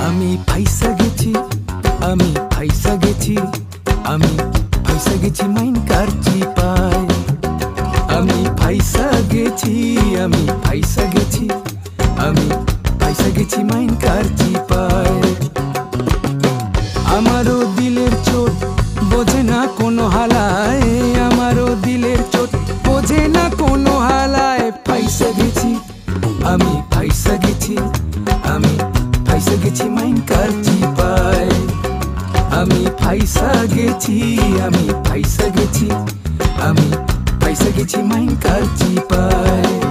আমি ফাইসা গেছি, আমি ফাইসা গেছি, আমি ফাইসা গেছি মাইন কার চিপায়। আমি ফাইসা গেছি, আমি ফাইসা গেছি, আমি ফাইসা গেছি মাইন কার চিপায়। আমারও দিলের চোট বোঝে না কোনো হালায়, আমারও দিলের চোট বোঝে না কোনো হালায়। ফাইসা গেছি, আমি ফাইসা গেছি, আমি ফাইসা গেছি মাইন কার চিপায়। আমি ফাইসা গেছি, আমি ফাইসা গেছি, আমি ফাইসা গেছি মাইন কার চিপায়।